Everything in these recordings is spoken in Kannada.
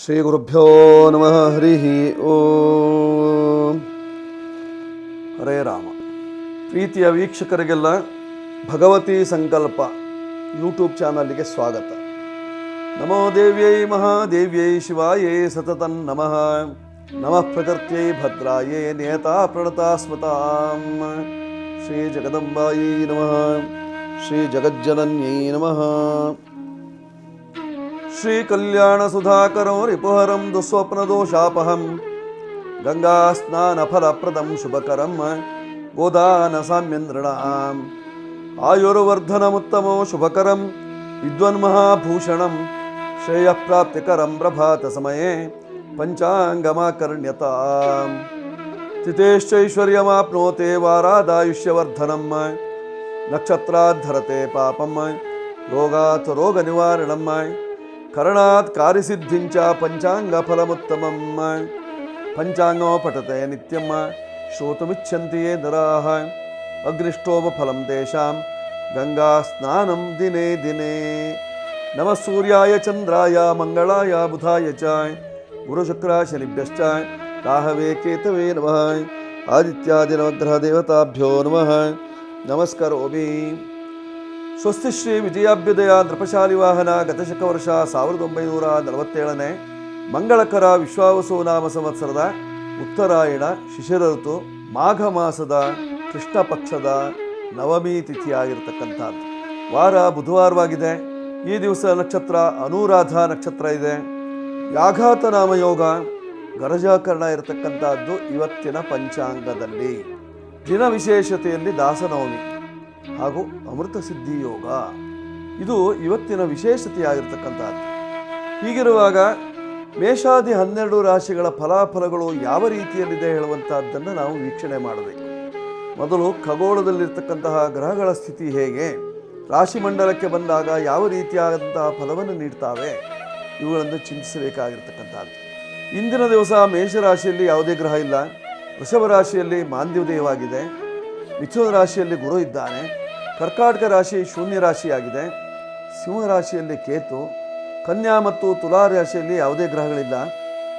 ಶ್ರೀ ಗುರುಭ್ಯೋ ನಮಃ. ಹರಿ ಓಂ. ಹರೇ ರಾಮ. ಪ್ರೀತಿಯ ವೀಕ್ಷಕರಿಗೆಲ್ಲ ಭಗವತಿ ಸಂಕಲ್ಪ ಯೂಟ್ಯೂಬ್ ಚಾನಲ್ಗೆ ಸ್ವಾಗತ. ನಮೋ ದೇವ್ಯೈ ಮಹಾದೇವ್ಯೈ ಶಿವಾಯೇ ಸತತಂ ನಮಃ. ನಮಃ ಪ್ರಕೃತ್ಯೈ ಭದ್ರಾಯೇ ನಿಯತಾ ಪ್ರಣತಾ ಸ್ಮತಾಂ. ಶ್ರೀ ಜಗದಂಬಾಯೈ ನಮಃ. ಶ್ರೀ ಜಗಜ್ಜನನ್ಯೈ ನಮಃ. ಶ್ರೀ ಕಲ್ಯಾಣ ಸುಧಾಕರೋ ರಿಪುಹರಂ ದುಸ್ವಪ್ನದೋಷಾಪಹಂ ಗಂಗಾ ಸ್ನಾನ ಫಲಪ್ರದಂ ಶುಭಕರಂ ಗೋದಾನ ಸಾಮ್ಯಂದ್ರಣಾಂ ಆಯುರ್ವರ್ಧನಮುತ್ತಮೋ ಶುಭಕರಂ ವಿದ್ವನ್ಮಹಾಭೂಷಣಂ ಶ್ರೇಯಃಪ್ರಾಪ್ತಿಕರಂ ಪ್ರಭಾತ ಸಮಯೇ ಪಂಚಾಂಗಮಾಕರ್ಣ್ಯತಾಂ ತಿಥೇಶ್ಚೈಶ್ವರ್ಯಮಾಪ್ನೋತೆ ವಾರಾದಾಯುಷ್ಯವರ್ಧನಂ ನಕ್ಷತ್ರಾಧರತೆ ಪಾಪಂ ರೋಗಾತ್ ರೋಗ ನಿವಾರಣಂ ಕರಣಾತ್ ಕಾರ್ಯಸಿದ್ಧಿಂಚ ಪಂಚಾಂಗ ಫಲಮುತ್ತಮಂ ಪಂಚಾಂಗೋ ಪಠತೆ ನಿತ್ಯಂ ಶ್ರೋತುಮಿಚ್ಛಂತಿ ಯೇ ನರಾಃ ಅಗ್ನಿಷ್ಠೋಮ ಫಲಂ ತೇಷಾಂ ಗಂಗಾ ಸ್ನಾನಂ ದಿನೇ ದಿನೇ. ನಮಃ ಸೂರ್ಯಾಯ ಚಂದ್ರಾಯ ಮಂಗಳಾಯ ಬುಧಾಯ ಚ ಗುರುಶುಕ್ರ ಶನಿಭ್ಯಶ್ಚ ರಾಹವೇ ಕೇತವೇ ನಮಃ. ಆದಿತ್ಯಾದಿ ನವಗ್ರಹ ದೇವತಾಭ್ಯೋ ನಮಃ. ನಮಸ್ಕರೋಮಿ. ಸ್ವಸ್ತಿ ಶ್ರೀ ವಿಜಯಾಭ್ಯುದಯ ನೃಪಶಾಲಿ ವಾಹನ ಗತಶಕ ವರ್ಷ 1947 ಮಂಗಳಕರ ವಿಶ್ವಾವಸು ನಾಮ ಸಂವತ್ಸರದ ಉತ್ತರಾಯಣ ಶಿಶಿರ ಋತು ಮಾಘ ಮಾಸದ ಕೃಷ್ಣ ಪಕ್ಷದ ನವಮಿ ತಿಥಿಯಾಗಿರ್ತಕ್ಕಂಥದ್ದು. ವಾರ ಬುಧವಾರವಾಗಿದೆ. ಈ ದಿವಸ ನಕ್ಷತ್ರ ಅನುರಾಧ ನಕ್ಷತ್ರ ಇದೆ. ವ್ಯಾಘಾತ ನಾಮಯೋಗ ಗರಜಾಕರಣ ಇರತಕ್ಕಂಥದ್ದು ಇವತ್ತಿನ ಪಂಚಾಂಗದಲ್ಲಿ. ದಿನ ವಿಶೇಷತೆಯಲ್ಲಿ ದಾಸನವಮಿ ಹಾಗೂ ಅಮೃತ ಸಿದ್ಧಿ ಯೋಗ ಇದು ಇವತ್ತಿನ ವಿಶೇಷತೆಯಾಗಿರ್ತಕ್ಕಂಥದ್ದು. ಹೀಗಿರುವಾಗ ಮೇಷಾದಿ 12 ರಾಶಿಗಳ ಫಲಾಫಲಗಳು ಯಾವ ರೀತಿಯಲ್ಲಿದೆ ಹೇಳುವಂತಹದ್ದನ್ನು ನಾವು ವೀಕ್ಷಣೆ ಮಾಡಬೇಕು. ಮೊದಲು ಖಗೋಳದಲ್ಲಿರ್ತಕ್ಕಂತಹ ಗ್ರಹಗಳ ಸ್ಥಿತಿ ಹೇಗೆ, ರಾಶಿಮಂಡಲಕ್ಕೆ ಬಂದಾಗ ಯಾವ ರೀತಿಯಾದಂತಹ ಫಲವನ್ನು ನೀಡ್ತಾವೆ, ಇವುಗಳನ್ನು ಚಿಂತಿಸಬೇಕಾಗಿರ್ತಕ್ಕಂಥದ್ದು. ಇಂದಿನ ದಿವಸ ಮೇಷರಾಶಿಯಲ್ಲಿ ಯಾವುದೇ ಗ್ರಹ ಇಲ್ಲ. ವೃಷಭ ರಾಶಿಯಲ್ಲಿ ಮಾಂದ್ಯೋದಯವಾಗಿದೆ. ಮಿಥುನ ರಾಶಿಯಲ್ಲಿ ಗುರು ಇದ್ದಾನೆ. ಕರ್ಕಾಟಕ ರಾಶಿ ಶೂನ್ಯ ರಾಶಿಯಾಗಿದೆ. ಸಿಂಹರಾಶಿಯಲ್ಲಿ ಕೇತು. ಕನ್ಯಾ ಮತ್ತು ತುಲಾ ರಾಶಿಯಲ್ಲಿ ಯಾವುದೇ ಗ್ರಹಗಳಿಲ್ಲ.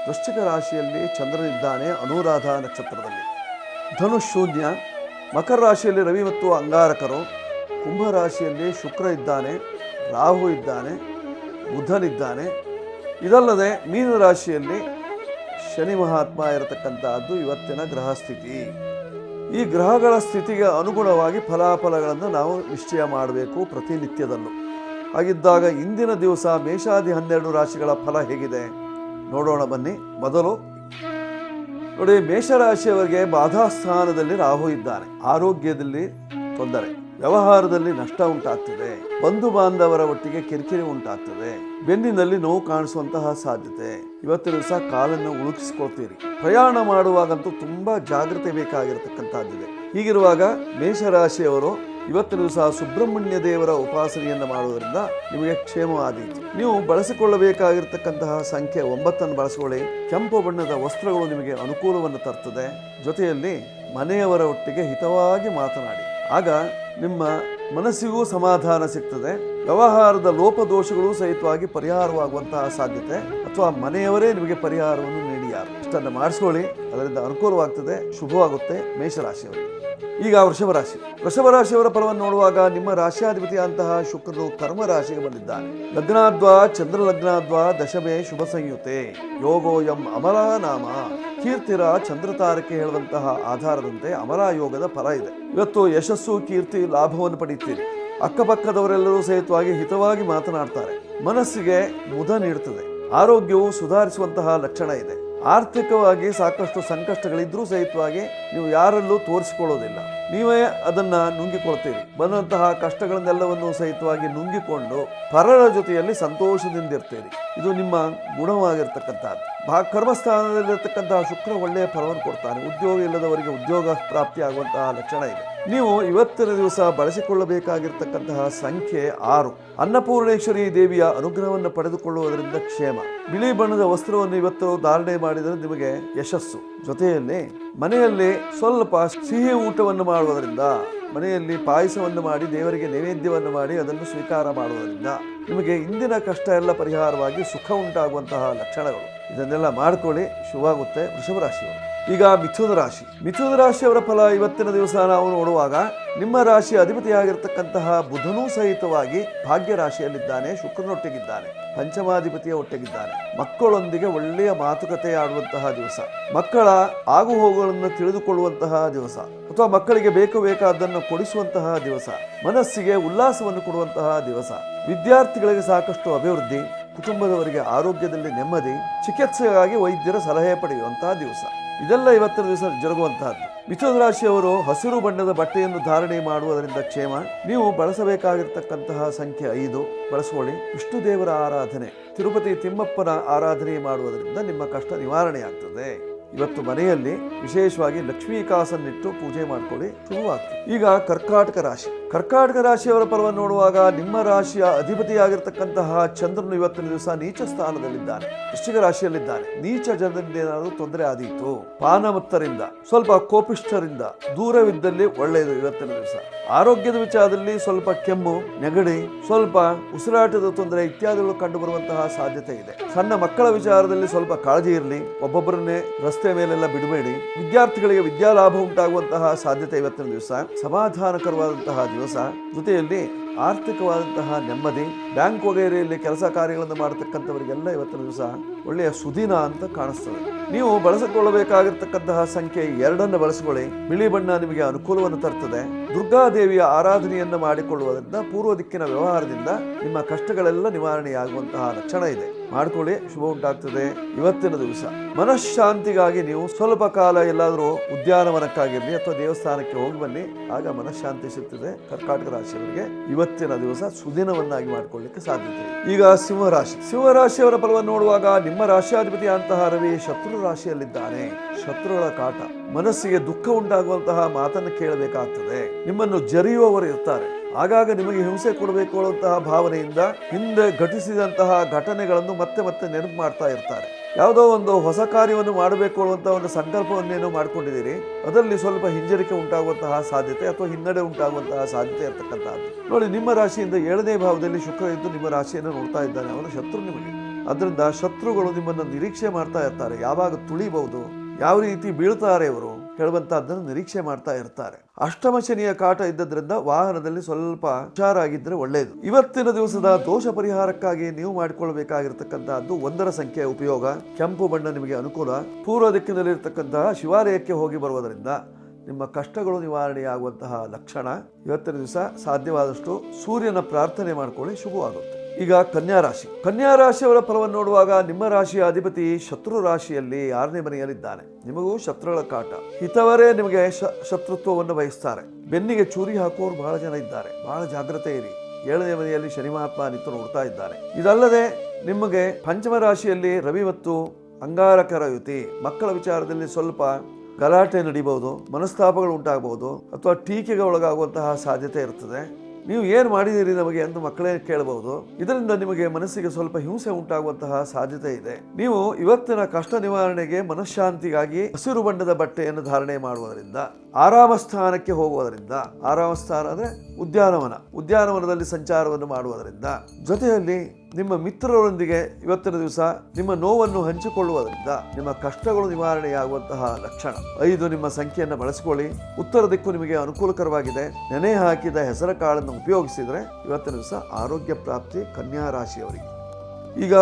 ವೃಶ್ಚಿಕ ರಾಶಿಯಲ್ಲಿ ಚಂದ್ರನಿದ್ದಾನೆ ಅನುರಾಧ ನಕ್ಷತ್ರದಲ್ಲಿ. ಧನುಷ್ ಶೂನ್ಯ. ಮಕರ ರಾಶಿಯಲ್ಲಿ ರವಿ ಮತ್ತು ಅಂಗಾರಕರು. ಕುಂಭ ರಾಶಿಯಲ್ಲಿ ಶುಕ್ರ ಇದ್ದಾನೆ, ರಾಹು ಇದ್ದಾನೆ, ಬುಧನಿದ್ದಾನೆ. ಇದಲ್ಲದೆ ಮೀನ ರಾಶಿಯಲ್ಲಿ ಶನಿ ಮಹಾತ್ಮ ಇರತಕ್ಕಂತಹದ್ದು ಇವತ್ತಿನ ಗ್ರಹ ಸ್ಥಿತಿ. ಈ ಗ್ರಹಗಳ ಸ್ಥಿತಿಗೆ ಅನುಗುಣವಾಗಿ ಫಲಾಫಲಗಳನ್ನು ನಾವು ನಿಶ್ಚಯ ಮಾಡಬೇಕು ಪ್ರತಿನಿತ್ಯದಲ್ಲೂ. ಹಾಗಿದ್ದಾಗ ಇಂದಿನ ದಿವಸ ಮೇಷಾದಿ 12 ರಾಶಿಗಳ ಫಲ ಹೇಗಿದೆ ನೋಡೋಣ ಬನ್ನಿ. ಮೊದಲು ನೋಡಿ, ಮೇಷರಾಶಿಯವರಿಗೆ ಬಾಧಾಸ್ಥಾನದಲ್ಲಿ ರಾಹು ಇದ್ದಾನೆ. ಆರೋಗ್ಯದಲ್ಲಿ ತೊಂದರೆ, ವ್ಯವಹಾರದಲ್ಲಿ ನಷ್ಟ ಉಂಟಾಗ್ತದೆ, ಬಂಧು ಬಾಂಧವರ ಒಟ್ಟಿಗೆ ಕಿರಿಕಿರಿ ಉಂಟಾಗ್ತದೆ, ಬೆನ್ನಿನಲ್ಲಿ ನೋವು ಕಾಣಿಸುವಂತಹ ಸಾಧ್ಯತೆ. ಇವತ್ತಿನ ದಿವಸ ಕಾಲನ್ನು ಉಳುಕಿಸ್ಕೊಳ್ತೀರಿ. ಪ್ರಯಾಣ ಮಾಡುವಾಗಂತೂ ತುಂಬಾ ಜಾಗ್ರತೆ ಬೇಕಾಗಿರತಕ್ಕಂಥದ್ದಿದೆ. ಹೀಗಿರುವಾಗ ಮೇಷರಾಶಿಯವರು ಇವತ್ತಿನ ದಿವಸ ಸುಬ್ರಹ್ಮಣ್ಯ ದೇವರ ಉಪಾಸನೆಯನ್ನು ಮಾಡುವುದರಿಂದ ನಿಮಗೆ ಕ್ಷೇಮವಾದೀತು. ನೀವು ಬಳಸಿಕೊಳ್ಳಬೇಕಾಗಿರ್ತಕ್ಕಂತಹ ಸಂಖ್ಯೆ 9 ಬಳಸಿಕೊಳ್ಳಿ. ಕೆಂಪು ಬಣ್ಣದ ವಸ್ತ್ರಗಳು ನಿಮಗೆ ಅನುಕೂಲವನ್ನು ತರ್ತದೆ. ಜೊತೆಯಲ್ಲಿ ಮನೆಯವರ ಒಟ್ಟಿಗೆ ಹಿತವಾಗಿ ಮಾತನಾಡಿ, ಆಗ ನಿಮ್ಮ ಮನಸ್ಸಿಗೂ ಸಮಾಧಾನ ಸಿಗ್ತದೆ. ವ್ಯವಹಾರದ ಲೋಪದೋಷಗಳು ಸಹಿತವಾಗಿ ಪರಿಹಾರವಾಗುವಂತಹ ಸಾಧ್ಯತೆ, ಅಥವಾ ಮನೆಯವರೇ ನಿಮಗೆ ಪರಿಹಾರವನ್ನು ನೀಡಿಯಾರು. ಇಷ್ಟನ್ನು ಮಾಡಿಸ್ಕೊಳ್ಳಿ, ಅದರಿಂದ ಅನುಕೂಲವಾಗ್ತದೆ, ಶುಭವಾಗುತ್ತೆ ಮೇಷರಾಶಿಯವರಿಗೆ. ಈಗ ವೃಷಭ ರಾಶಿಯವರ ಫಲವನ್ನು ನೋಡುವಾಗ ನಿಮ್ಮ ರಾಶಿಯಾಧಿಪತಿಯಂತಹ ಶುಕ್ರನು ಕರ್ಮ ರಾಶಿಗೆ ಬಂದಿದ್ದಾನೆ. ಲಗ್ನಾದ್ವಾ ಚಂದ್ರ ಲಗ್ನಾದ್ವಾ ದಶಮೆ ಶುಭ ಸಂಯುತೆ ಯೋಗೋಯಂ ಅಮಲಾ ನಾಮ. ಕೀರ್ತಿರ ಚಂದ್ರತಾರಕ್ಕೆ ಹೇಳುವಂತಹ ಆಧಾರದಂತೆ ಅಮಲಾ ಯೋಗದ ಫಲ ಇದೆ. ಇವತ್ತು ಯಶಸ್ಸು, ಕೀರ್ತಿ, ಲಾಭವನ್ನು ಪಡೆಯುತ್ತೀರಿ. ಅಕ್ಕಪಕ್ಕದವರೆಲ್ಲರೂ ಸಹಿತವಾಗಿ ಹಿತವಾಗಿ ಮಾತನಾಡ್ತಾರೆ. ಮನಸ್ಸಿಗೆ ಮುದ ನೀಡುತ್ತದೆ. ಆರೋಗ್ಯವು ಸುಧಾರಿಸುವಂತಹ ಲಕ್ಷಣ ಇದೆ. ಆರ್ಥಿಕವಾಗಿ ಸಾಕಷ್ಟು ಸಂಕಷ್ಟಗಳಿದ್ರೂ ಸಹಿತವಾಗಿ ನೀವು ಯಾರಲ್ಲೂ ತೋರಿಸಿಕೊಳ್ಳೋದಿಲ್ಲ. ನೀವೇ ಅದನ್ನ ನುಂಗಿಕೊಳ್ತೀರಿ. ಬಂದಂತಹ ಕಷ್ಟಗಳನ್ನೆಲ್ಲವನ್ನು ಸಹಿತವಾಗಿ ನುಂಗಿಕೊಂಡು ಪರರ ಜೊತೆಯಲ್ಲಿ ಸಂತೋಷದಿಂದಿರ್ತೀರಿ. ಇದು ನಿಮ್ಮ ಗುಣವಾಗಿರ್ತಕ್ಕಂಥದ್ದು. ಕರ್ಮಸ್ಥಾನದಲ್ಲಿರ್ತಕ್ಕಂತಹ ಶುಕ್ರ ಒಳ್ಳೆಯ ಫಲವನ್ನು ಕೊಡ್ತಾನೆ. ಉದ್ಯೋಗ ಇಲ್ಲದವರಿಗೆ ಉದ್ಯೋಗ ಪ್ರಾಪ್ತಿಯಾಗುವಂತಹ ಲಕ್ಷಣ ಇದೆ. ನೀವು ಇವತ್ತಿನ ದಿವಸ ಬಳಸಿಕೊಳ್ಳಬೇಕಾಗಿರ್ತಕ್ಕಂತಹ ಸಂಖ್ಯೆ 6. ಅನ್ನಪೂರ್ಣೇಶ್ವರಿ ದೇವಿಯ ಅನುಗ್ರಹವನ್ನು ಪಡೆದುಕೊಳ್ಳುವುದರಿಂದ ಕ್ಷೇಮ. ಬಿಳಿ ಬಣ್ಣದ ವಸ್ತ್ರವನ್ನು ಇವತ್ತು ಧಾರಣೆ ಮಾಡಿದರೆ ನಿಮಗೆ ಯಶಸ್ಸು. ಜೊತೆಯಲ್ಲಿ ಮನೆಯಲ್ಲಿ ಸ್ವಲ್ಪ ಸಿಹಿ ಊಟವನ್ನು ಮಾಡುವುದರಿಂದ, ಮನೆಯಲ್ಲಿ ಪಾಯಸವನ್ನು ಮಾಡಿ ದೇವರಿಗೆ ನೈವೇದ್ಯವನ್ನು ಮಾಡಿ ಅದನ್ನು ಸ್ವೀಕಾರ ಮಾಡುವುದರಿಂದ ನಿಮಗೆ ಇಂದಿನ ಕಷ್ಟ ಎಲ್ಲ ಪರಿಹಾರವಾಗಿ ಸುಖ ಉಂಟಾಗುವಂತಹ ಲಕ್ಷಣಗಳು. ಇದನ್ನೆಲ್ಲ ಮಾಡ್ಕೊಳ್ಳಿ, ಶುಭವಾಗುತ್ತೆ. ವೃಷಭ ರಾಶಿಯವರು. ಈಗ ಮಿಥುನ ರಾಶಿಯವರ ಫಲ ಇವತ್ತಿನ ದಿವಸ ನಾವು ನೋಡುವಾಗ ನಿಮ್ಮ ರಾಶಿಯ ಅಧಿಪತಿಯಾಗಿರ್ತಕ್ಕಂತಹ ಬುಧನೂ ಸಹಿತವಾಗಿ ಭಾಗ್ಯ ರಾಶಿಯಲ್ಲಿದ್ದಾನೆ, ಶುಕ್ರನೊಟ್ಟಿಗಿದ್ದಾನೆ, ಪಂಚಮಾಧಿಪತಿಯ ಒಟ್ಟಿಗಿದ್ದಾನೆ. ಮಕ್ಕಳೊಂದಿಗೆ ಒಳ್ಳೆಯ ಮಾತುಕತೆ ಆಡುವಂತಹ ದಿವಸ, ಮಕ್ಕಳ ಆಗುಹೋಗುಗಳನ್ನು ತಿಳಿದುಕೊಳ್ಳುವಂತಹ ದಿವಸ, ಅಥವಾ ಮಕ್ಕಳಿಗೆ ಬೇಕಾದನ್ನು ಕೊಡಿಸುವಂತಹ ದಿವಸ, ಮನಸ್ಸಿಗೆ ಉಲ್ಲಾಸವನ್ನು ಕೊಡುವಂತಹ ದಿವಸ, ವಿದ್ಯಾರ್ಥಿಗಳಿಗೆ ಸಾಕಷ್ಟು ಅಭಿವೃದ್ಧಿ, ಕುಟುಂಬದವರಿಗೆ ಆರೋಗ್ಯದಲ್ಲಿ ನೆಮ್ಮದಿ, ಚಿಕಿತ್ಸೆಗಾಗಿ ವೈದ್ಯರ ಸಲಹೆ ಪಡೆಯುವಂತಹ ದಿವಸ. ಇದೆಲ್ಲ ಇವತ್ತಿನ ದಿವಸ ಜರುಗುವಂತಹದ್ದು. ಮಿಥುನ ರಾಶಿಯವರು ಹಸಿರು ಬಣ್ಣದ ಬಟ್ಟೆಯನ್ನು ಧಾರಣೆ ಮಾಡುವುದರಿಂದ ಕ್ಷೇಮ. ನೀವು ಬಳಸಬೇಕಾಗಿರ್ತಕ್ಕಂತಹ ಸಂಖ್ಯೆ 5 ಬಳಸಿಕೊಳ್ಳಿ. ವಿಷ್ಣು ದೇವರ ಆರಾಧನೆ, ತಿರುಪತಿ ತಿಮ್ಮಪ್ಪನ ಆರಾಧನೆ ಮಾಡುವುದರಿಂದ ನಿಮ್ಮ ಕಷ್ಟ ನಿವಾರಣೆಯಾಗ್ತದೆ. ಇವತ್ತು ಮನೆಯಲ್ಲಿ ವಿಶೇಷವಾಗಿ ಲಕ್ಷ್ಮೀ ಕಾಸನ್ನಿಟ್ಟು ಪೂಜೆ ಮಾಡ್ಕೊಳ್ಳಿ, ಶುರುವಾಗ್ತದೆ. ಈಗ ಕರ್ಕಾಟಕ ರಾಶಿಯವರ ಫಲವನ್ನು ನೋಡುವಾಗ ನಿಮ್ಮ ರಾಶಿಯ ಅಧಿಪತಿಯಾಗಿರ್ತಕ್ಕಂತಹ ಚಂದ್ರನು ಇವತ್ತಿನ ದಿವಸ ನೀಚ ಸ್ಥಾನದಲ್ಲಿದ್ದಾನೆ, ವೃಶ್ಚಿಕ ರಾಶಿಯಲ್ಲಿದ್ದಾನೆ. ನೀಚ ಜನರಿಂದ ಏನಾದರೂ ತೊಂದರೆ ಆದೀತು, ಪಾನಮತ್ತರಿಂದ, ಸ್ವಲ್ಪ ಕೋಪಿಷ್ಠರಿಂದ ದೂರವಿದ್ದಲ್ಲಿ ಒಳ್ಳೆಯದು. ಇವತ್ತಿನ ದಿವಸ ಆರೋಗ್ಯದ ವಿಚಾರದಲ್ಲಿ ಸ್ವಲ್ಪ ಕೆಮ್ಮು, ನೆಗಡಿ, ಸ್ವಲ್ಪ ಉಸಿರಾಟದ ತೊಂದರೆ ಇತ್ಯಾದಿಗಳು ಕಂಡು ಬರುವಂತಹ ಸಾಧ್ಯತೆ ಇದೆ. ಸಣ್ಣ ಮಕ್ಕಳ ವಿಚಾರದಲ್ಲಿ ಸ್ವಲ್ಪ ಕಾಳಜಿ ಇರಲಿ, ಒಬ್ಬೊಬ್ಬರನ್ನೇ ರಸ್ತೆ ಮೇಲೆಲ್ಲ ಬಿಡಬೇಡಿ. ವಿದ್ಯಾರ್ಥಿಗಳಿಗೆ ವಿದ್ಯಾಲಾಭ ಉಂಟಾಗುವಂತಹ ಸಾಧ್ಯತೆ ಇವತ್ತಿನ ದಿವಸ, ಸಮಾಧಾನಕರವಾದಂತಹ ದಿವಸ. ಜೊತೆಯಲ್ಲಿ ಆರ್ಥಿಕವಾದಂತಹ ನೆಮ್ಮದಿ, ಬ್ಯಾಂಕ್ ವಗೈರೆಯಲ್ಲಿ ಕೆಲಸ ಕಾರ್ಯಗಳನ್ನು ಮಾಡತಕ್ಕಂಥವರಿಗೆಲ್ಲ ಇವತ್ತಿನ ದಿವಸ ಒಳ್ಳೆಯ ಸುದಿನ ಅಂತ ಕಾಣಿಸ್ತದೆ. ನೀವು ಬಳಸಿಕೊಳ್ಳಬೇಕಾಗಿರ್ತಕ್ಕಂತಹ ಸಂಖ್ಯೆ 2 ಬಳಸಿಕೊಳ್ಳಿ. ಬಿಳಿ ಬಣ್ಣ ನಿಮಗೆ ಅನುಕೂಲವನ್ನು ತರ್ತದೆ. ದುರ್ಗಾದೇವಿಯ ಆರಾಧನೆಯನ್ನು ಮಾಡಿಕೊಳ್ಳುವುದರಿಂದ ಪೂರ್ವ ದಿಕ್ಕಿನ ವ್ಯವಹಾರದಿಂದ ನಿಮ್ಮ ಕಷ್ಟಗಳೆಲ್ಲ ನಿವಾರಣೆಯಾಗುವಂತಹ ಲಕ್ಷಣ ಇದೆ. ಮಾಡ್ಕೊಳ್ಳಿ, ಶುಭ ಉಂಟಾಗ್ತದೆ. ಇವತ್ತಿನ ದಿವಸ ಮನಃಶಾಂತಿಗಾಗಿ ನೀವು ಸ್ವಲ್ಪ ಕಾಲ ಎಲ್ಲಾದರೂ ಉದ್ಯಾನವನಕ್ಕಾಗಿರಲಿ ಅಥವಾ ದೇವಸ್ಥಾನಕ್ಕೆ ಹೋಗಿ ಬನ್ನಿ, ಆಗ ಮನಃಶಾಂತಿ ಸಿಗ್ತದೆ. ಕರ್ಕಾಟಕ ರಾಶಿಯವರಿಗೆ ಇವತ್ತಿನ ದಿವಸ ಸುದಿನವನ್ನಾಗಿ ಮಾಡಿಕೊಳ್ಳಲಿಕ್ಕೆ ಸಾಧ್ಯತೆ. ಈಗ ಸಿಂಹರಾಶಿಯವರ ಫಲವನ್ನು ನೋಡುವಾಗ ನಿಮ್ಮ ರಾಶಿಯಾಧಿಪತಿ ಅಂತಹ ರವಿ ಶತ್ರು ರಾಶಿಯಲ್ಲಿದ್ದಾನೆ. ಶತ್ರುಗಳ ಕಾಟ, ಮನಸ್ಸಿಗೆ ದುಃಖ ಉಂಟಾಗುವಂತಹ ಮಾತನ್ನು ಕೇಳಬೇಕಾಗ್ತದೆ. ನಿಮ್ಮನ್ನು ಜರಿಯುವವರು ಇರ್ತಾರೆ. ಆಗಾಗ ನಿಮಗೆ ಹಿಂಸೆ ಕೊಡಬೇಕು ಅನ್ನುವಂತಹ ಭಾವನೆಯಿಂದ ಹಿಂದೆ ಘಟಿಸಿದಂತಹ ಘಟನೆಗಳನ್ನು ಮತ್ತೆ ನೆನಪು ಮಾಡ್ತಾ ಇರ್ತಾರೆ. ಯಾವುದೋ ಒಂದು ಹೊಸ ಕಾರ್ಯವನ್ನು ಮಾಡಬೇಕು ಅನ್ನುವಂತಹ ಒಂದು ಸಂಕಲ್ಪವನ್ನೇನೋ ಮಾಡ್ಕೊಂಡಿದ್ದೀರಿ, ಅದರಲ್ಲಿ ಸ್ವಲ್ಪ ಹಿಂಜರಿಕೆ ಉಂಟಾಗುವಂತಹ ಸಾಧ್ಯತೆ ಅಥವಾ ಹಿನ್ನಡೆ ಉಂಟಾಗುವಂತಹ ಸಾಧ್ಯತೆ ಇರತಕ್ಕಂತಹದ್ದು. ನೋಡಿ, ನಿಮ್ಮ ರಾಶಿಯಿಂದ 7ನೇ ಭಾವದಲ್ಲಿ ಶುಕ್ರ ಇದ್ದು ನಿಮ್ಮ ರಾಶಿಯನ್ನು ನೋಡ್ತಾ ಇದ್ದಾನೆ. ಅವನು ಶತ್ರು ನಿಮಗೆ. ಅದರಿಂದ ಶತ್ರುಗಳು ನಿಮ್ಮನ್ನು ನಿರೀಕ್ಷೆ ಮಾಡ್ತಾ ಇರ್ತಾರೆ. ಯಾವಾಗ ತುಳಿಬಹುದು, ಯಾವ ರೀತಿ ಬೀಳ್ತಾರೆ ಇವರು ಹೇಳುವಂತಹದ್ದನ್ನು ನಿರೀಕ್ಷೆ ಮಾಡ್ತಾ ಇರ್ತಾರೆ. ಅಷ್ಟಮ ಶನಿಯ ಕಾಟ ಇದ್ದದ್ರಿಂದ ವಾಹನದಲ್ಲಿ ಸ್ವಲ್ಪ ಹುಷಾರಾಗಿದ್ದರೆ ಒಳ್ಳೆಯದು. ಇವತ್ತಿನ ದಿವಸದ ದೋಷ ಪರಿಹಾರಕ್ಕಾಗಿ ನೀವು ಮಾಡಿಕೊಳ್ಳಬೇಕಾಗಿರ್ತಕ್ಕಂತಹದ್ದು 1ರ ಸಂಖ್ಯೆಯ ಉಪಯೋಗ. ಕೆಂಪು ಬಣ್ಣ ನಿಮಗೆ ಅನುಕೂಲ. ಪೂರ್ವ ದಿಕ್ಕಿನಲ್ಲಿರ್ತಕ್ಕಂತಹ ಶಿವಾಲಯಕ್ಕೆ ಹೋಗಿ ಬರುವುದರಿಂದ ನಿಮ್ಮ ಕಷ್ಟಗಳು ನಿವಾರಣೆಯಾಗುವಂತಹ ಲಕ್ಷಣ. ಇವತ್ತಿನ ದಿವಸ ಸಾಧ್ಯವಾದಷ್ಟು ಸೂರ್ಯನ ಪ್ರಾರ್ಥನೆ ಮಾಡಿಕೊಳ್ಳಿ, ಶುಭವಾಗುತ್ತೆ. ಈಗ ಕನ್ಯಾ ರಾಶಿಯವರ ಫಲವನ್ನು ನೋಡುವಾಗ ನಿಮ್ಮ ರಾಶಿಯ ಅಧಿಪತಿ ಶತ್ರು ರಾಶಿಯಲ್ಲಿ 6ನೇ ಮನೆಯಲ್ಲಿದ್ದಾನೆ. ನಿಮಗೂ ಶತ್ರುಗಳ ಕಾಟ. ಹಿತವರೇ ನಿಮಗೆ ಶತ್ರುತ್ವವನ್ನು ವಹಿಸ್ತಾರೆ. ಬೆನ್ನಿಗೆ ಚೂರಿ ಹಾಕುವವರು ಬಹಳ ಜನ ಇದ್ದಾರೆ. ಬಹಳ ಜಾಗ್ರತೆ ಇರಿ. 7ನೇ ಮನೆಯಲ್ಲಿ ಶನಿ ಮಹಾತ್ಮ ನಿಂತು ನೋಡ್ತಾ ಇದ್ದಾನೆ. ಇದಲ್ಲದೆ ನಿಮಗೆ ಪಂಚಮ ರಾಶಿಯಲ್ಲಿ ರವಿ ಮತ್ತು ಅಂಗಾರಕರ ಯುತಿ. ಮಕ್ಕಳ ವಿಚಾರದಲ್ಲಿ ಸ್ವಲ್ಪ ಗಲಾಟೆ ನಡೀಬಹುದು, ಮನಸ್ತಾಪಗಳು ಉಂಟಾಗಬಹುದು ಅಥವಾ ಟೀಕೆಗೆ ಒಳಗಾಗುವಂತಹ ಸಾಧ್ಯತೆ ಇರ್ತದೆ. ನೀವು ಏನು ಮಾಡಿದ್ದೀರಿ ನಮಗೆ ಎಂದು ಮಕ್ಕಳೇ ಕೇಳಬಹುದು. ಇದರಿಂದ ನಿಮಗೆ ಮನಸ್ಸಿಗೆ ಸ್ವಲ್ಪ ಹಿಂಸೆ ಉಂಟಾಗುವಂತಹ ಸಾಧ್ಯತೆ ಇದೆ. ನೀವು ಇವತ್ತಿನ ಕಷ್ಟ ನಿವಾರಣೆಗೆ ಮನಃಶಾಂತಿಗಾಗಿ ಹಸಿರು ಬಣ್ಣದ ಬಟ್ಟೆಯನ್ನು ಧಾರಣೆ ಮಾಡುವುದರಿಂದ, ಆರಾಮ ಸ್ಥಾನಕ್ಕೆ ಹೋಗುವುದರಿಂದ, ಆರಾಮ ಸ್ಥಾನ ಅಂದರೆ ಉದ್ಯಾನವನದಲ್ಲಿ ಸಂಚಾರವನ್ನು ಮಾಡುವುದರಿಂದ, ಜೊತೆಯಲ್ಲಿ ನಿಮ್ಮ ಮಿತ್ರರೊಂದಿಗೆ ಇವತ್ತಿನ ದಿವಸ ನಿಮ್ಮ ನೋವನ್ನು ಹಂಚಿಕೊಳ್ಳುವುದರಿಂದ ನಿಮ್ಮ ಕಷ್ಟಗಳು ನಿವಾರಣೆಯಾಗುವಂತಹ ಲಕ್ಷಣ. 5 ನಿಮ್ಮ ಸಂಖ್ಯೆಯನ್ನು ಬಳಸಿಕೊಳ್ಳಿ. ಉತ್ತರ ದಿಕ್ಕು ನಿಮಗೆ ಅನುಕೂಲಕರವಾಗಿದೆ. ನೆನೆ ಹಾಕಿದ ಹೆಸರ ಕಾಳನ್ನು ಉಪಯೋಗಿಸಿದರೆ ಇವತ್ತಿನ ದಿವಸ ಆರೋಗ್ಯ ಪ್ರಾಪ್ತಿ ಕನ್ಯಾ ರಾಶಿಯವರಿಗೆ. ಈಗ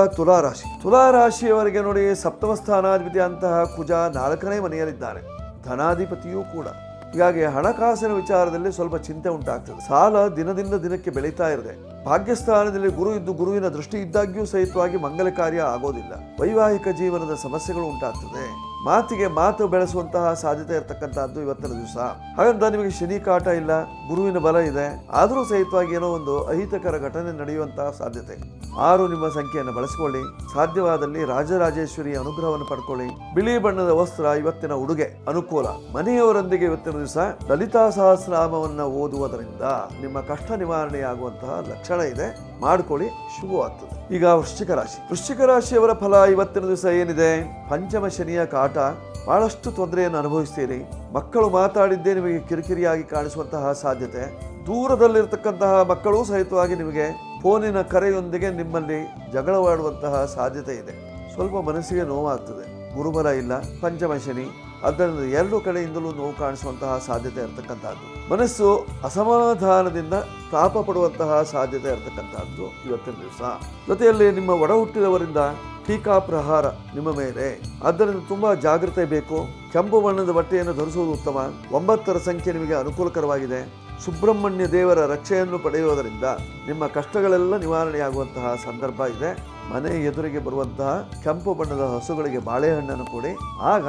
ತುಲಾರಾಶಿಯವರಿಗೆ ನೋಡಿ, ಸಪ್ತಮ ಸ್ಥಾನಾಧಿಪತಿ ಅಂತಹ ಕುಜ 4ನೇ ಮನೆಯಲ್ಲಿದ್ದಾರೆ, ಧನಾಧಿಪತಿಯೂ ಕೂಡ. ಹೀಗಾಗಿ ಹಣಕಾಸಿನ ವಿಚಾರದಲ್ಲಿ ಸ್ವಲ್ಪ ಚಿಂತೆ ಉಂಟಾಗ್ತದೆ. ಸಾಲ ದಿನದಿಂದ ದಿನಕ್ಕೆ ಬೆಳೀತಾ ಇದೆ. ಭಾಗ್ಯಸ್ಥಾನದಲ್ಲಿ ಗುರು ಇದ್ದು ಗುರುವಿನ ದೃಷ್ಟಿ ಇದ್ದಾಗ್ಯೂ ಸಹಿತವಾಗಿ ಮಂಗಲ ಕಾರ್ಯ ಆಗೋದಿಲ್ಲ. ವೈವಾಹಿಕ ಜೀವನದ ಸಮಸ್ಯೆಗಳು ಉಂಟಾಗ್ತದೆ. ಮಾತಿಗೆ ಮಾತು ಬೆಳೆಸುವಂತಹ ಸಾಧ್ಯತೆ ಇರತಕ್ಕಂತಹದ್ದು ಇವತ್ತಿನ ದಿವಸ. ಹಾಗಂತ ನಿಮಗೆ ಶನಿ ಕಾಟ ಇಲ್ಲ, ಗುರುವಿನ ಬಲ ಇದೆ, ಆದರೂ ಸಹಿತವಾಗಿ ಏನೋ ಒಂದು ಅಹಿತಕರ ಘಟನೆ ನಡೆಯುವಂತಹ ಸಾಧ್ಯತೆ. 6 ನಿಮ್ಮ ಸಂಖ್ಯೆಯನ್ನು ಬಳಸಿಕೊಳ್ಳಿ. ಸಾಧ್ಯವಾದಲ್ಲಿ ರಾಜರಾಜೇಶ್ವರಿ ಅನುಗ್ರಹವನ್ನು ಪಡ್ಕೊಳ್ಳಿ. ಬಿಳಿ ಬಣ್ಣದ ವಸ್ತ್ರ ಇವತ್ತಿನ ಉಡುಗೆ ಅನುಕೂಲ. ಮನೆಯವರೊಂದಿಗೆ ಇವತ್ತಿನ ದಿವಸ ಲಲಿತಾ ಸಹಸ್ರನಾಮವನ್ನು ಓದುವುದರಿಂದ ನಿಮ್ಮ ಕಷ್ಟ ನಿವಾರಣೆಯಾಗುವಂತಹ ಲಕ್ಷಣ ಇದೆ. ಮಾಡ್ಕೊಳ್ಳಿ, ಶುಭವಾಗ್ತದೆ. ಈಗ ವೃಶ್ಚಿಕ ರಾಶಿಯವರ ಫಲ ಇವತ್ತಿನ ದಿವಸ ಏನಿದೆ? ಪಂಚಮ ಶನಿಯ ಕಾಟ. ಬಹಳಷ್ಟು ತೊಂದರೆಯನ್ನು ಅನುಭವಿಸ್ತೀರಿ. ಮಕ್ಕಳು ಮಾತಾಡಿದ್ದೇ ನಿಮಗೆ ಕಿರಿಕಿರಿಯಾಗಿ ಕಾಣಿಸುವಂತಹ ಸಾಧ್ಯತೆ. ದೂರದಲ್ಲಿರ್ತಕ್ಕಂತಹ ಮಕ್ಕಳು ಸಹಿತವಾಗಿ ನಿಮಗೆ ಫೋನಿನ ಕರೆಯೊಂದಿಗೆ ನಿಮ್ಮಲ್ಲಿ ಜಗಳವಾಡುವಂತಹ ಸಾಧ್ಯತೆ ಇದೆ. ಸ್ವಲ್ಪ ಮನಸ್ಸಿಗೆ ನೋವಾಗ್ತದೆ. ಗುರುಬಲ ಇಲ್ಲ, ಪಂಚಮ ಶನಿ, ಅದರಿಂದ ಎರಡು ಕಡೆಯಿಂದಲೂ ನೋವು ಕಾಣಿಸುವಂತಹ ಸಾಧ್ಯತೆ ಇರತಕ್ಕಂಥದ್ದು. ಮನಸ್ಸು ಅಸಮಾಧಾನದಿಂದ ತಾಪ ಪಡುವಂತಹ ಸಾಧ್ಯತೆ ಇರತಕ್ಕಂಥದ್ದು ಇವತ್ತಿನ ದಿವಸ. ಜೊತೆಯಲ್ಲಿ ನಿಮ್ಮ ಒಡ ಹುಟ್ಟಿದವರಿಂದ ಟೀಕಾ ಪ್ರಹಾರ ನಿಮ್ಮ ಮೇಲೆ, ಆದ್ದರಿಂದ ತುಂಬಾ ಜಾಗ್ರತೆ ಬೇಕು. ಕೆಂಪು ಬಣ್ಣದ ಬಟ್ಟೆಯನ್ನು ಧರಿಸುವುದು ಉತ್ತಮ. 9ರ ಸಂಖ್ಯೆ ನಿಮಗೆ ಅನುಕೂಲಕರವಾಗಿದೆ. ಸುಬ್ರಹ್ಮಣ್ಯ ದೇವರ ರಕ್ಷೆಯನ್ನು ಪಡೆಯುವುದರಿಂದ ನಿಮ್ಮ ಕಷ್ಟಗಳೆಲ್ಲ ನಿವಾರಣೆಯಾಗುವಂತಹ ಸಂದರ್ಭ ಇದೆ. ಮನೆ ಎದುರಿಗೆ ಬರುವಂತಹ ಕೆಂಪು ಬಣ್ಣದ ಹಸುಗಳಿಗೆ ಬಾಳೆಹಣ್ಣನ್ನು ಕೊಡಿ, ಆಗ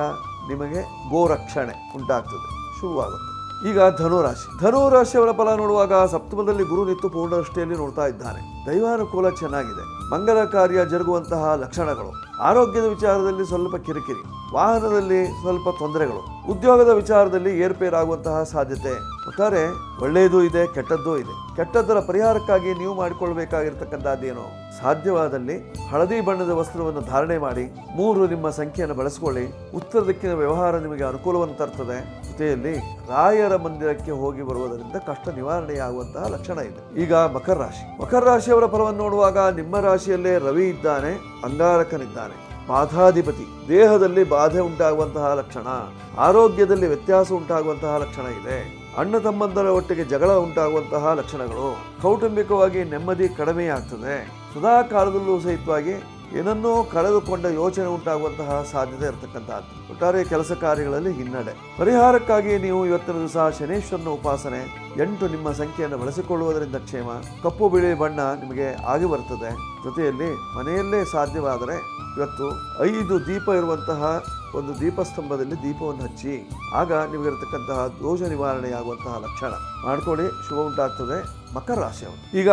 ನಿಮಗೆ ಗೋರಕ್ಷಣೆ ಉಂಟಾಗ್ತದೆ, ಶುಭವಾಗುತ್ತೆ. ಈಗ ಧನುರಾಶಿಯವರ ಫಲ ನೋಡುವಾಗ ಸಪ್ತಮದಲ್ಲಿ ಗುರು ನಿತ್ತು ಪೂರ್ಣದೃಷ್ಟಿಯಲ್ಲಿ ನೋಡ್ತಾ ಇದ್ದಾನೆ. ದೈವಾನುಕೂಲ ಚೆನ್ನಾಗಿದೆ. ಮಂಗಲ ಕಾರ್ಯ ಜರುಗುವಂತಹ ಲಕ್ಷಣಗಳು. ಆರೋಗ್ಯದ ವಿಚಾರದಲ್ಲಿ ಸ್ವಲ್ಪ ಕಿರಿಕಿರಿ, ವಾಹನದಲ್ಲಿ ಸ್ವಲ್ಪ ತೊಂದರೆಗಳು, ಉದ್ಯೋಗದ ವಿಚಾರದಲ್ಲಿ ಏರ್ಪೇರಾಗುವಂತಹ ಸಾಧ್ಯತೆ. ಒಟ್ಟಾರೆ ಒಳ್ಳೆಯದೂ ಇದೆ, ಕೆಟ್ಟದ್ದೂ ಇದೆ. ಕೆಟ್ಟದ್ದರ ಪರಿಹಾರಕ್ಕಾಗಿ ನೀವು ಮಾಡಿಕೊಳ್ಬೇಕಾಗಿರ್ತಕ್ಕಂಥದ್ದೇನು, ಸಾಧ್ಯವಾದಲ್ಲಿ ಹಳದಿ ಬಣ್ಣದ ವಸ್ತ್ರವನ್ನು ಧಾರಣೆ ಮಾಡಿ 3 ನಿಮ್ಮ ಸಂಖ್ಯೆಯನ್ನು ಬಳಸಿಕೊಳ್ಳಿ. ಉತ್ತರ ದಿಕ್ಕಿನ ವ್ಯವಹಾರ ನಿಮಗೆ ಅನುಕೂಲವನ್ನು ತರ್ತದೆ. ಜೊತೆಯಲ್ಲಿ ರಾಯರ ಮಂದಿರಕ್ಕೆ ಹೋಗಿ ಬರುವುದರಿಂದ ಕಷ್ಟ ನಿವಾರಣೆಯಾಗುವಂತಹ ಲಕ್ಷಣ ಇದೆ. ಈಗ ಮಕರ ರಾಶಿಯವರ ಫಲವನ್ನು ನೋಡುವಾಗ ನಿಮ್ಮ ರಾಶಿಯಲ್ಲೇ ರವಿ ಇದ್ದಾನೆ, ಅಂಗಾರಕನಿದ್ದಾನೆ, ಬಾಧಾಧಿಪತಿ. ದೇಹದಲ್ಲಿ ಬಾಧೆ ಉಂಟಾಗುವಂತಹ ಲಕ್ಷಣ, ಆರೋಗ್ಯದಲ್ಲಿ ವ್ಯತ್ಯಾಸ ಉಂಟಾಗುವಂತಹ ಲಕ್ಷಣ ಇದೆ. ಅಣ್ಣ ತಮ್ಮಂದರ ಒಟ್ಟಿಗೆ ಜಗಳ ಉಂಟಾಗುವಂತಹ ಲಕ್ಷಣಗಳು. ಕೌಟುಂಬಿಕವಾಗಿ ನೆಮ್ಮದಿ ಕಡಿಮೆಯಾಗ್ತದೆ. ಸದಾ ಕಾಲದಲ್ಲೂ ಸಹಿತವಾಗಿ ಏನನ್ನೋ ಕಳೆದುಕೊಂಡ ಯೋಚನೆ ಉಂಟಾಗುವಂತಹ ಸಾಧ್ಯತೆ ಇರತಕ್ಕಂಥದ್ದು. ಒಟ್ಟಾರೆ ಕೆಲಸ ಕಾರ್ಯಗಳಲ್ಲಿ ಹಿನ್ನಡೆ. ಪರಿಹಾರಕ್ಕಾಗಿ ನೀವು ಇವತ್ತಿನ ದಿವಸ ಶನೇಶ್ವರನ ಉಪಾಸನೆ, 8 ನಿಮ್ಮ ಸಂಖ್ಯೆಯನ್ನು ಬಳಸಿಕೊಳ್ಳುವುದರಿಂದ ಕ್ಷೇಮ. ಕಪ್ಪು ಬಿಳಿ ಬಣ್ಣ ನಿಮಗೆ ಆಗಿ ಬರ್ತದೆ. ಜೊತೆಯಲ್ಲಿ ಮನೆಯಲ್ಲೇ ಸಾಧ್ಯವಾದರೆ ಇವತ್ತು 5 ದೀಪ ಇರುವಂತಹ ಒಂದು ದೀಪಸ್ತಂಭದಲ್ಲಿ ದೀಪವನ್ನು ಹಚ್ಚಿ, ಆಗ ನಿಮಗಿರತಕ್ಕಂತಹ ದೋಷ ನಿವಾರಣೆಯಾಗುವಂತಹ ಲಕ್ಷಣ ಮಾಡ್ಕೊಳ್ಳಿ, ಶುಭ ಉಂಟಾಗ್ತದೆ. ಮಕರ ರಾಶಿಯವರು. ಈಗ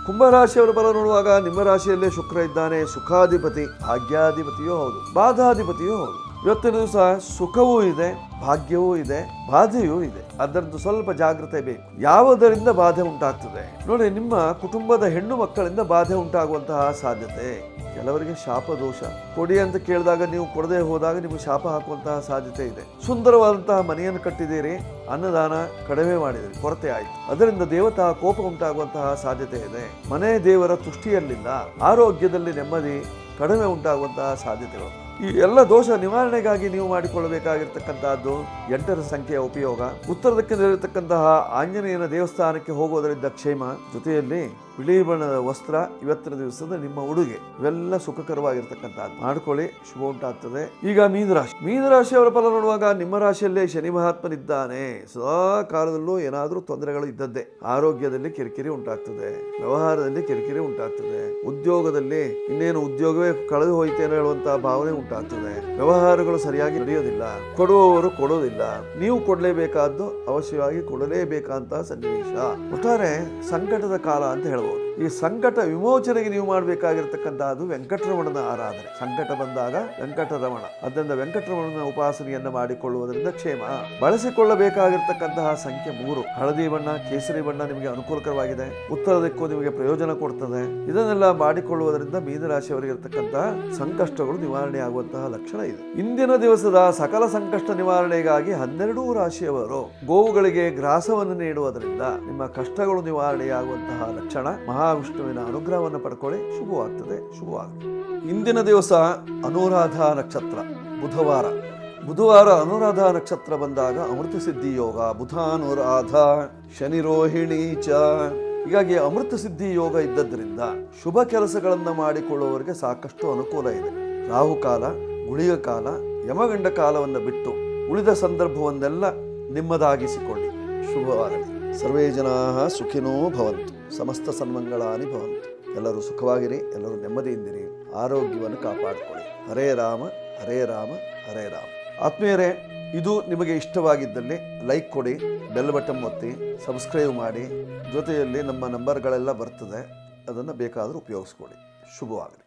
ಕುಂಭರಾಶಿಯವರ ಫಲ ನೋಡುವಾಗ ನಿಮ್ಮ ರಾಶಿಯಲ್ಲೇ ಶುಕ್ರ ಇದ್ದಾನೆ, ಸುಖಾಧಿಪತಿ, ಭಾಗ್ಯಾಧಿಪತಿಯೂ ಹೌದು, ಬಾಧಾಧಿಪತಿಯೂ ಹೌದು. ಇವತ್ತಿನ ದಿವಸ ಸುಖವೂ ಇದೆ, ಭಾಗ್ಯವೂ ಇದೆ, ಬಾಧೆಯೂ ಇದೆ. ಅದರದ್ದು ಸ್ವಲ್ಪ ಜಾಗ್ರತೆ ಬೇಕು. ಯಾವುದರಿಂದ ಬಾಧೆ ಉಂಟಾಗ್ತದೆ ನೋಡಿ, ನಿಮ್ಮ ಕುಟುಂಬದ ಹೆಣ್ಣು ಮಕ್ಕಳಿಂದ ಬಾಧೆ ಉಂಟಾಗುವಂತಹ ಸಾಧ್ಯತೆ. ಕೆಲವರಿಗೆ ಶಾಪ ದೋಷ ಕೊಡಿ ಅಂತ ಕೇಳಿದಾಗ ನೀವು ಕೊಡದೆ ಹೋದಾಗ ನಿಮಗೆ ಶಾಪ ಹಾಕುವಂತಹ ಸಾಧ್ಯತೆ ಇದೆ. ಸುಂದರವಾದಂತಹ ಮನೆಯನ್ನು ಕಟ್ಟಿದ್ದೀರಿ, ಅನ್ನದಾನ ಕಡಿಮೆ ಮಾಡಿದಿರಿ, ಕೊರತೆ ಆಯಿತು, ಅದರಿಂದ ದೇವತಾ ಕೋಪ ಉಂಟಾಗುವಂತಹ ಸಾಧ್ಯತೆ ಇದೆ. ಮನೆ ದೇವರ ತುಷ್ಟಿಯಲ್ಲಿಲ್ಲ, ಆರೋಗ್ಯದಲ್ಲಿ ನೆಮ್ಮದಿ ಕಡಿಮೆ ಉಂಟಾಗುವಂತಹ ಸಾಧ್ಯತೆಗಳು. ಈ ಎಲ್ಲ ದೋಷ ನಿವಾರಣೆಗಾಗಿ ನೀವು ಮಾಡಿಕೊಳ್ಳಬೇಕಾಗಿರ್ತಕ್ಕಂತಹದ್ದು 8ರ ಸಂಖ್ಯೆಯ ಉಪಯೋಗ. ಉತ್ತರ ದಿಕ್ಕಿನಲ್ಲಿರತಕ್ಕಂತಹ ಆಂಜನೇಯನ ದೇವಸ್ಥಾನಕ್ಕೆ ಹೋಗೋದರಿಂದ ಕ್ಷೇಮ. ಜೊತೆಯಲ್ಲಿ ಬಿಳಿ ಬಣ್ಣದ ವಸ್ತ್ರ ಇವತ್ತಿನ ದಿವಸದ ನಿಮ್ಮ ಉಡುಗೆ, ಇವೆಲ್ಲ ಸುಖಕರವಾಗಿರ್ತಕ್ಕಂಥದ್ದು ಮಾಡ್ಕೊಳ್ಳಿ, ಶುಭ ಉಂಟಾಗ್ತದೆ. ಈಗ ಮೀನರಾಶಿಯವರ ಫಲ ನೋಡುವಾಗ ನಿಮ್ಮ ರಾಶಿಯಲ್ಲೇ ಶನಿ ಮಹಾತ್ಮನಿದ್ದಾನೆ. ಸದಾ ಕಾಲದಲ್ಲೂ ಏನಾದರೂ ತೊಂದರೆಗಳು ಇದ್ದದ್ದೇ. ಆರೋಗ್ಯದಲ್ಲಿ ಕಿರಿಕಿರಿ ಉಂಟಾಗ್ತದೆ, ವ್ಯವಹಾರದಲ್ಲಿ ಕಿರಿಕಿರಿ ಉಂಟಾಗ್ತದೆ, ಉದ್ಯೋಗದಲ್ಲಿ ಇನ್ನೇನು ಉದ್ಯೋಗವೇ ಕಳೆದು ಹೋಯ್ತೇನೆ ಹೇಳುವಂತಹ ಭಾವನೆ ಉಂಟಾಗ್ತದೆ. ವ್ಯವಹಾರಗಳು ಸರಿಯಾಗಿ ನಡೆಯೋದಿಲ್ಲ, ಕೊಡುವವರು ಕೊಡೋದಿಲ್ಲ, ನೀವು ಕೊಡಲೇಬೇಕಾದ್ದು ಅವಶ್ಯವಾಗಿ ಕೊಡಲೇಬೇಕಂತ ಸನ್ನಿವೇಶ. ಒಟ್ಟಾರೆ ಸಂಕಟದ ಕಾಲ ಅಂತ ಹೇಳ್ಬೋದು. ಈ ಸಂಕಟ ವಿಮೋಚನೆಗೆ ನೀವು ಮಾಡಬೇಕಾಗಿರ್ತಕ್ಕಂಥದ್ದು ವೆಂಕಟರಮಣನ ಆರಾಧನೆ. ಸಂಕಟ ಬಂದಾಗ ವೆಂಕಟರಮಣ, ಅದರಿಂದ ವೆಂಕಟರಮಣನ ಉಪಾಸನೆಯನ್ನ ಮಾಡಿಕೊಳ್ಳುವುದರಿಂದ ಕ್ಷೇಮ. ಬಳಸಿಕೊಳ್ಳಬೇಕಾಗಿರ್ತಕ್ಕಂತಹ ಸಂಖ್ಯೆ 3. ಹಳದಿ ಬಣ್ಣ, ಕೇಸರಿ ಬಣ್ಣ ನಿಮಗೆ ಅನುಕೂಲಕರವಾಗಿದೆ. ಉತ್ತರ ದಿಕ್ಕು ನಿಮಗೆ ಪ್ರಯೋಜನ ಕೊಡ್ತದೆ. ಇದನ್ನೆಲ್ಲ ಮಾಡಿಕೊಳ್ಳುವುದರಿಂದ ಮೀನರಾಶಿಯವರಿಗೆ ಇರತಕ್ಕಂತಹ ಸಂಕಷ್ಟಗಳು ನಿವಾರಣೆ ಆಗುವಂತಹ ಲಕ್ಷಣ ಇದೆ. ಇಂದಿನ ದಿವಸದ ಸಕಲ ಸಂಕಷ್ಟ ನಿವಾರಣೆಗಾಗಿ 12 ರಾಶಿಯವರು ಗೋವುಗಳಿಗೆ ಗ್ರಾಸವನ್ನು ನೀಡುವುದರಿಂದ ನಿಮ್ಮ ಕಷ್ಟಗಳು ನಿವಾರಣೆಯಾಗುವಂತಹ ಲಕ್ಷಣ. ಮಹಾವಿಷ್ಣುವಿನ ಅನುಗ್ರಹವನ್ನು ಪಡ್ಕೊಳ್ಳಿ, ಶುಭವಾಗ್ತದೆ. ಇಂದಿನ ದಿವಸ ಅನುರಾಧ ನಕ್ಷತ್ರ, ಬುಧವಾರ ಅನುರಾಧ ನಕ್ಷತ್ರ ಬಂದಾಗ ಅಮೃತ ಸಿದ್ಧಿ ಯೋಗ. ಬುಧಾನುರಾಧ ಶನಿ ರೋಹಿಣಿ ಚ. ಹೀಗಾಗಿ ಅಮೃತ ಸಿದ್ಧಿ ಯೋಗ ಇದ್ದದ್ರಿಂದ ಶುಭ ಕೆಲಸಗಳನ್ನು ಮಾಡಿಕೊಳ್ಳುವವರಿಗೆ ಸಾಕಷ್ಟು ಅನುಕೂಲ ಇದೆ. ರಾಹುಕಾಲ, ಗುಳಿಗ ಕಾಲ, ಯಮಗಂಡ ಕಾಲವನ್ನು ಬಿಟ್ಟು ಉಳಿದ ಸಂದರ್ಭವನ್ನೆಲ್ಲ ನಿಮ್ಮದಾಗಿಸಿಕೊಳ್ಳಿ, ಶುಭವಾಗಲಿ. ಸರ್ವೇ ಜನಾಃ ಸುಖಿನೋ ಭವಂತು, ಸಮಸ್ತ ಸನ್ಮಂಗಳಾನಿ ಭವಂತು. ಎಲ್ಲರೂ ಸುಖವಾಗಿರಿ, ಎಲ್ಲರೂ ನೆಮ್ಮದಿಯಿಂದಿರಿ, ಆರೋಗ್ಯವನ್ನು ಕಾಪಾಡಿಕೊಳ್ಳಿ. ಹರೇ ರಾಮ ಹರೇ ರಾಮ ಹರೇ ರಾಮ. ಆತ್ಮೀಯರೇ, ಇದು ನಿಮಗೆ ಇಷ್ಟವಾಗಿದ್ದಲ್ಲಿ ಲೈಕ್ ಕೊಡಿ, ಬೆಲ್ ಬಟನ್ ಒತ್ತಿ, ಸಬ್ಸ್ಕ್ರೈಬ್ ಮಾಡಿ. ಜೊತೆಯಲ್ಲಿ ನಮ್ಮ ನಂಬರ್ಗಳೆಲ್ಲ ಬರ್ತದೆ, ಅದನ್ನು ಬೇಕಾದರೂ ಉಪಯೋಗಿಸ್ಕೊಳ್ಳಿ. ಶುಭವಾಗಲಿ.